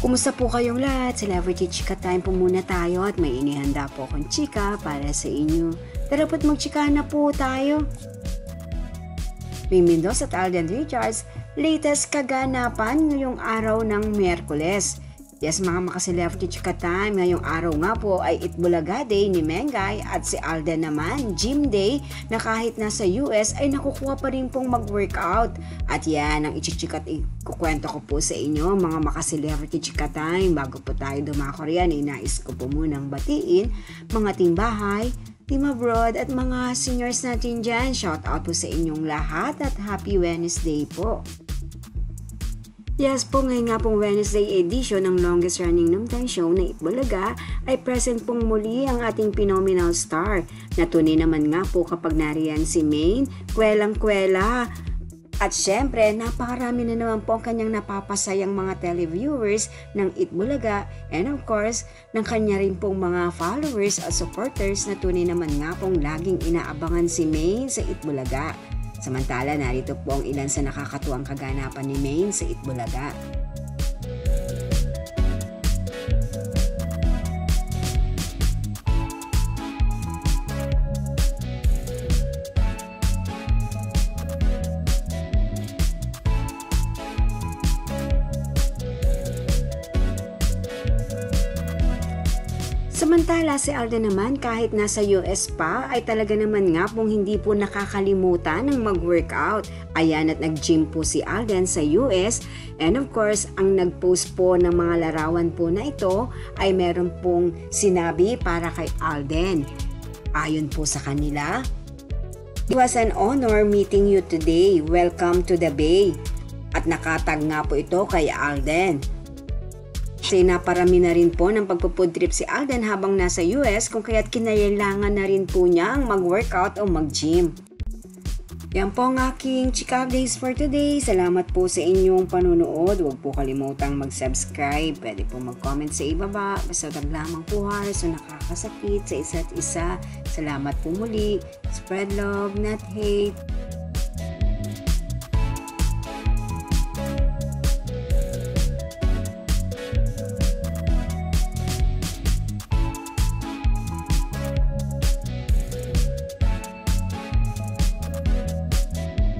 Kumusta po kayong lahat? Celebrity Chika Time po muna tayo at may inihanda po akong chika para sa inyo. Tara po't magchika na po tayo. Ring Mendoza at Alden Richards, latest kaganapan ngayong araw ng Miyerkules. Yes mga maka-Celebrity Chika Time, ngayong araw nga po ay Itbulaga Day ni Mengay at si Alden naman, Gym Day, na kahit nasa US ay nakukuha pa rin pong mag-workout. At yan ang ichichika at ikukwento ko po sa inyo mga maka-Celebrity Chika Time. Bago po tayo dumako riyan, nais ko po munang batiin mga timbahay, team abroad at mga seniors natin dyan. Shout out po sa inyong lahat at happy Wednesday po. Yes po, ngayon nga pong Wednesday edition ng longest running noontime show na Itbulaga ay present pong muli ang ating phenomenal star na tunay naman nga po kapag nariyan si Maine, kwelang-kwela. At syempre, napakarami na naman po ang kanyang napapasayang mga televiewers ng Itbulaga and of course, ng kanya rin pong mga followers at supporters na tunay naman nga pong laging inaabangan si Maine sa Itbulaga. Samantala, narito po ang ilan sa nakakatuwang kaganapan ni Maine sa Itbulaga. Samantala si Alden naman kahit nasa US pa ay talaga naman nga pong hindi po nakakalimutan ng mag-workout. Ayan at nag-gym po si Alden sa US and of course ang nag-post po ng mga larawan po na ito ay meron pong sinabi para kay Alden. Ayon po sa kanila, "It was an honor meeting you today. Welcome to the Bay." At nakatag nga po ito kay Alden. Kasi naparami na rin po ng pagpo-food trip si Alden habang nasa US kung kaya't kinailangan na rin po niya ang mag-workout o mag-gym. Yan po ang aking chika updates for today. Salamat po sa inyong panunood. Huwag po kalimutang mag-subscribe. Pwede po mag-comment sa ibaba. Basta wag lamang po halos o nakakasakit sa isa't isa. Salamat po muli. Spread love, not hate.